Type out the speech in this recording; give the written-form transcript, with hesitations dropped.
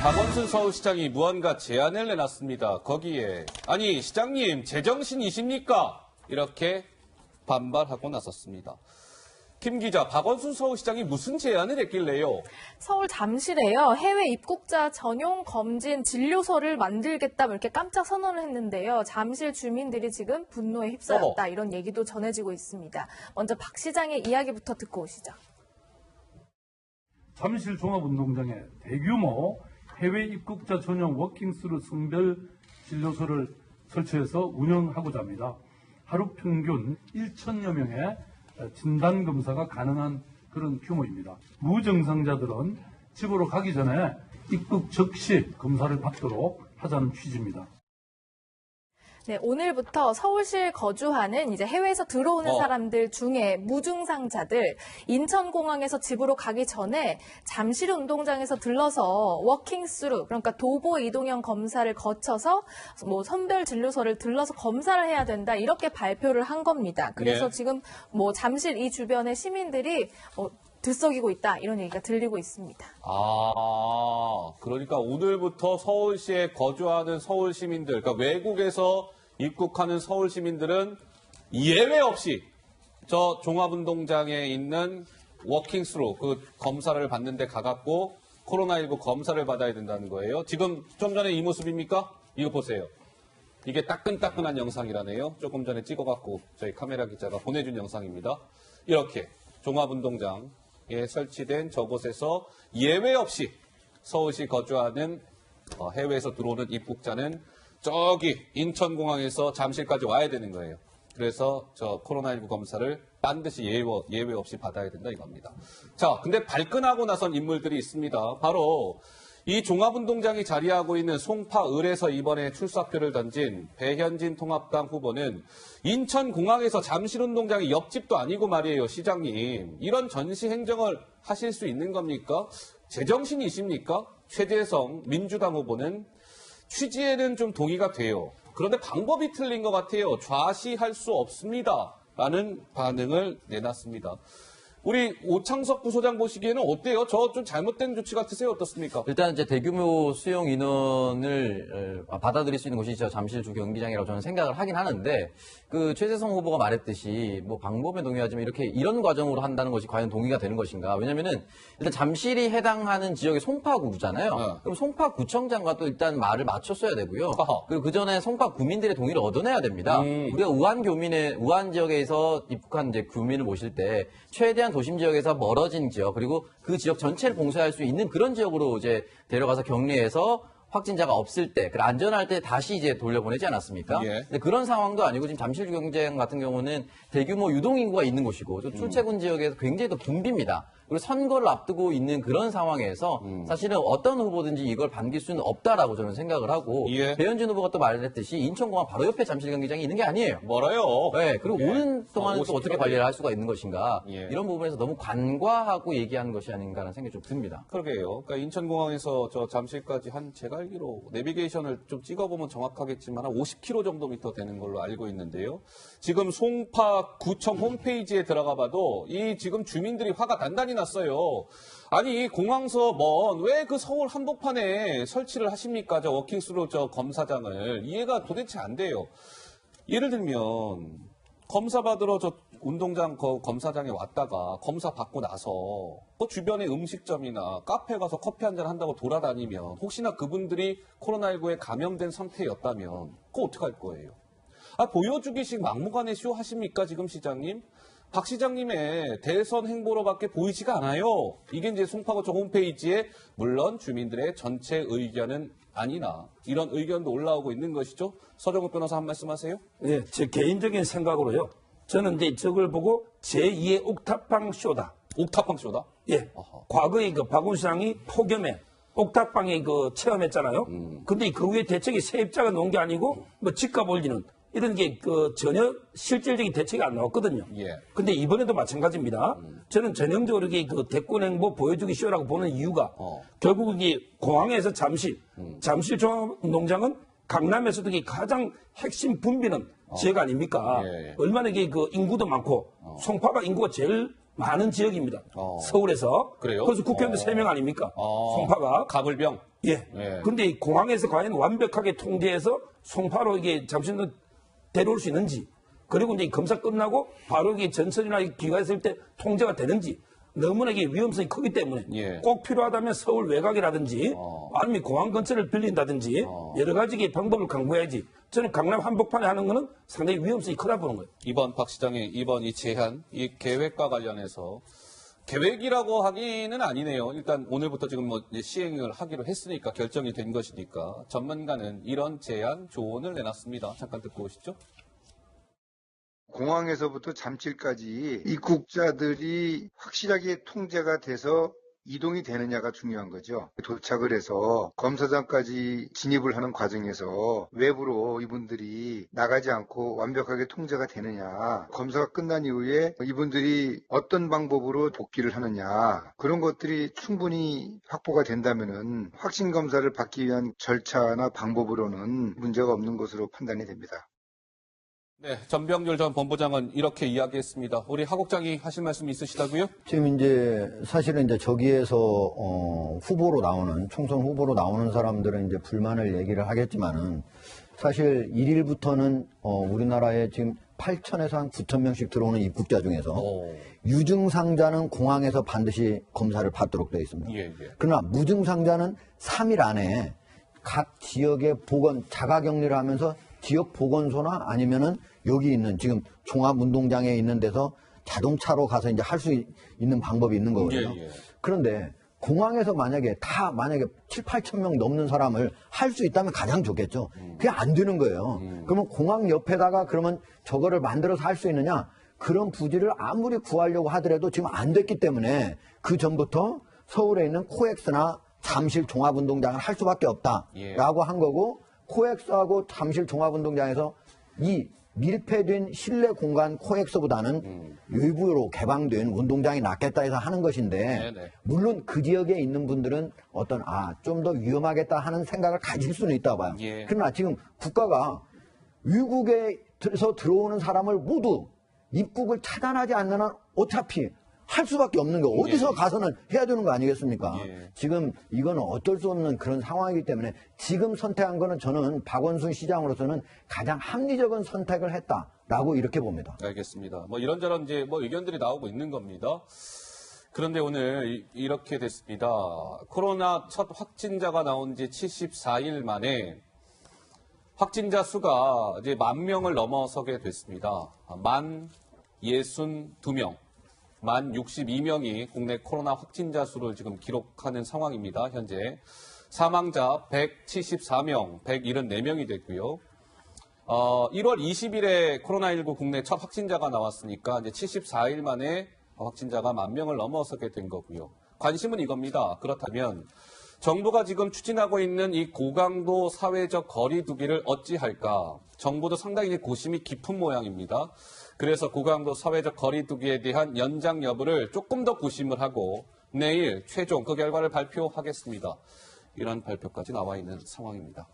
박원순 서울시장이 무언가 제안을 내놨습니다. 거기에 아니 시장님 제정신이십니까? 이렇게 반발하고 나섰습니다. 김 기자, 박원순 서울시장이 무슨 제안을 했길래요? 서울 잠실에요. 해외 입국자 전용 검진 진료소를 만들겠다 이렇게 깜짝 선언을 했는데요. 잠실 주민들이 지금 분노에 휩싸였다 이런 얘기도 전해지고 있습니다. 먼저 박 시장의 이야기부터 듣고 오시죠. 잠실 종합운동장에 대규모 해외 입국자 전용 워킹스루 성별 진료소를 설치해서 운영하고자 합니다. 하루 평균 1,000여 명의 진단검사가 가능한 그런 규모입니다. 무증상자들은 집으로 가기 전에 입국 즉시 검사를 받도록 하자는 취지입니다. 네, 오늘부터 서울시에 거주하는 이제 해외에서 들어오는 사람들 중에 무증상자들 인천공항에서 집으로 가기 전에 잠실 운동장에서 들러서 워킹스루 그러니까 도보 이동형 검사를 거쳐서 뭐 선별 진료소를 들러서 검사를 해야 된다 이렇게 발표를 한 겁니다. 그래서 지금 뭐 잠실 이 주변의 시민들이 들썩이고 있다 이런 얘기가 들리고 있습니다. 그러니까 오늘부터 서울시에 거주하는 서울 시민들, 그러니까 외국에서 입국하는 서울 시민들은 예외 없이 저 종합운동장에 있는 워킹스루 그 검사를 받는데 가갖고 코로나19 검사를 받아야 된다는 거예요. 지금 좀 전에 이 모습입니까? 이거 보세요. 이게 따끈따끈한 영상이라네요. 조금 전에 찍어갖고 저희 카메라 기자가 보내준 영상입니다. 이렇게 종합운동장에 설치된 저곳에서 예외 없이 서울시 거주하는 해외에서 들어오는 입국자는 저기 인천공항에서 잠실까지 와야 되는 거예요. 그래서 저 코로나19 검사를 반드시 예외 없이 받아야 된다 이겁니다. 자, 근데 발끈하고 나선 인물들이 있습니다. 바로 이 종합운동장이 자리하고 있는 송파 을에서 이번에 출사표를 던진 배현진 통합당 후보는 인천공항에서 잠실운동장이 옆집도 아니고 말이에요. 시장님. 이런 전시 행정을 하실 수 있는 겁니까? 제정신이십니까? 최재성 민주당 후보는 취지에는 좀 동의가 돼요. 그런데 방법이 틀린 것 같아요. 좌시할 수 없습니다. 라는 반응을 내놨습니다. 우리 오창석 부소장 보시기에는 어때요? 저 좀 잘못된 조치 같으세요? 어떻습니까? 일단 이제 대규모 수용 인원을 받아들일 수 있는 곳이 저 잠실 주 경기장이라고 저는 생각을 하긴 하는데 그 최재성 후보가 말했듯이 뭐 방법에 동의하지만 이렇게 이런 과정으로 한다는 것이 과연 동의가 되는 것인가? 왜냐면은 일단 잠실이 해당하는 지역이 송파구잖아요. 그럼 송파구청장과 또 일단 말을 맞췄어야 되고요. 그리고 그 전에 송파 구민들의 동의를 얻어내야 됩니다. 우리가 우한 지역에서 입국한 이제 구민을 모실 때 최대한 도심 지역에서 멀어진 지역 그리고 그 지역 전체를 봉쇄할 수 있는 그런 지역으로 이제 데려가서 격리해서 확진자가 없을 때, 안전할 때 다시 이제 돌려보내지 않았습니까? 근데 그런 상황도 아니고 지금 잠실 경쟁 같은 경우는 대규모 유동인구가 있는 곳이고 또 출퇴근 지역에서 굉장히 또 붐빕니다. 그리고 선거를 앞두고 있는 그런 상황에서 사실은 어떤 후보든지 이걸 반길 수는 없다라고 저는 생각을 하고 배현진 후보가 또 말했듯이 인천공항 바로 옆에 잠실 경기장이 있는 게 아니에요. 멀어요. 네, 그리고 오는 동안은 또 어떻게 50km 관리를 할 수가 있는 것인가 이런 부분에서 너무 간과하고 얘기하는 것이 아닌가라는 생각이 좀 듭니다. 그러게요. 그러니까 인천공항에서 저 잠실까지 제가 알기로 내비게이션을 좀 찍어보면 정확하겠지만 한 50km 정도 되는 걸로 알고 있는데요. 지금 송파구청 홈페이지에 들어가 봐도 이 지금 주민들이 화가 단단히 났어요. 아니 공항서 먼 왜 그 서울 한복판에 설치를 하십니까? 저 워킹스루 저 검사장을 이해가 도대체 안 돼요. 예를 들면 검사 받으러 저 운동장 검사장에 왔다가 검사 받고 나서 그 주변에 음식점이나 카페 가서 커피 한잔 한다고 돌아다니면 혹시나 그분들이 코로나19에 감염된 상태였다면 그거 어떡할 거예요? 보여주기식 막무가내 쇼 하십니까 지금 시장님? 박 시장님의 대선 행보로밖에 보이지가 않아요. 이게 이제 송파구청 홈페이지에 물론 주민들의 전체 의견은 아니나 이런 의견도 올라오고 있는 것이죠. 서정욱 변호사 한 말씀 하세요. 네, 제 개인적인 생각으로요. 저는 이제 저걸 보고 제2의 옥탑방 쇼다. 옥탑방 쇼다? 예. 과거에 그 박원순 시장이 폭염에 옥탑방에 체험했잖아요. 근데 그 후에 대책이 세입자가 놓은 게 아니고 뭐 집값 올리는 이런 게 전혀 실질적인 대책이 안 나왔거든요. 근데 이번에도 마찬가지입니다. 저는 전형적으로 이게 대권 행보 보여주기 쇼라고 보는 이유가 결국 이게 공항에서 잠실 종합운동장은 강남에서도 이게 가장 핵심 붐비는 지역 아닙니까? 얼마나 이게 인구도 많고 송파가 인구가 제일 많은 지역입니다. 어. 서울에서. 그래요? 그래서 국회의원도 3명 아닙니까? 송파가. 가불병. 예. 예. 근데 이 공항에서 과연 완벽하게 통제해서 송파로 이게 잠시만 데려올 수 있는지, 그리고 이제 검사 끝나고 바로 이게 전선이나 귀가했을 때 통제가 되는지, 너무나 이게 위험성이 크기 때문에 예. 꼭 필요하다면 서울 외곽이라든지 아니면 공항 근처를 빌린다든지 여러 가지 방법을 강구해야지. 저는 강남 한복판에 하는 거는 상당히 위험성이 크다 보는 거예요. 이번 박 시장의 이번 이 제안, 이 계획과 관련해서 계획이라고 하기는 아니네요. 일단 오늘부터 지금 뭐 이제 시행을 하기로 했으니까 결정이 된 것이니까 전문가는 이런 제안 조언을 내놨습니다. 잠깐 듣고 오시죠. 공항에서부터 잠실까지 입국자들이 확실하게 통제가 돼서 이동이 되느냐가 중요한 거죠. 도착을 해서 검사장까지 진입을 하는 과정에서 외부로 이분들이 나가지 않고 완벽하게 통제가 되느냐, 검사가 끝난 이후에 이분들이 어떤 방법으로 복귀를 하느냐, 그런 것들이 충분히 확보가 된다면은 확진 검사를 받기 위한 절차나 방법으로는 문제가 없는 것으로 판단이 됩니다. 네, 전병률 전 본부장은 이렇게 이야기했습니다. 우리 하 국장이 하실 말씀 있으시다고요? 지금 이제 사실은 이제 저기에서 후보로 나오는 총선 후보로 나오는 사람들은 이제 불만을 얘기를 하겠지만은 사실 1일부터는 우리나라에 지금 8천에서 한 9천 명씩 들어오는 입국자 중에서 유증상자는 공항에서 반드시 검사를 받도록 되어 있습니다. 예, 예. 그러나 무증상자는 3일 안에 각 지역의 자가격리를 하면서 지역 보건소나 아니면은 여기 있는 지금 종합운동장에 있는 데서 자동차로 가서 이제 할 수 있는 방법이 있는 거거든요. 예, 예. 그런데 공항에서 만약에 7, 8천 명 넘는 사람을 할 수 있다면 가장 좋겠죠. 그게 안 되는 거예요. 그러면 공항 옆에다가 그러면 저거를 만들어서 할 수 있느냐? 그런 부지를 아무리 구하려고 하더라도 지금 안 됐기 때문에 그 전부터 서울에 있는 코엑스나 잠실 종합운동장을 할 수밖에 없다라고 한 거고, 코엑스하고 잠실 종합운동장에서 이 밀폐된 실내 공간 코엑스보다는 외부로 개방된 운동장이 낫겠다 해서 하는 것인데, 네네. 물론 그 지역에 있는 분들은 좀 더 위험하겠다 하는 생각을 가질 수는 있다고 봐요. 예. 그러나 지금 국가가 외국에서 들어오는 사람을 모두 입국을 차단하지 않는 한 어차피 할 수밖에 없는 거, 어디서 가서는 해야 되는 거 아니겠습니까? 예. 지금 이건 어쩔 수 없는 그런 상황이기 때문에 지금 선택한 거는 저는 박원순 시장으로서는 가장 합리적인 선택을 했다라고 이렇게 봅니다. 알겠습니다. 뭐 이런저런 이제 뭐 의견들이 나오고 있는 겁니다. 그런데 오늘 이렇게 됐습니다. 코로나 첫 확진자가 나온 지 74일 만에 확진자 수가 이제 10,000명을 넘어서게 됐습니다. 1062명. 1062명이 국내 코로나 확진자 수를 지금 기록하는 상황입니다. 현재 사망자 174명, 174명이 됐고요. 1월 20일에 코로나19 국내 첫 확진자가 나왔으니까 이제 74일 만에 확진자가 10,000명을 넘어서게 된 거고요. 관심은 이겁니다. 그렇다면 정부가 지금 추진하고 있는 이 고강도 사회적 거리두기를 어찌할까? 정부도 상당히 고심이 깊은 모양입니다. 그래서 고강도 사회적 거리두기에 대한 연장 여부를 조금 더 고심을 하고 내일 최종 그 결과를 발표하겠습니다. 이런 발표까지 나와 있는 상황입니다.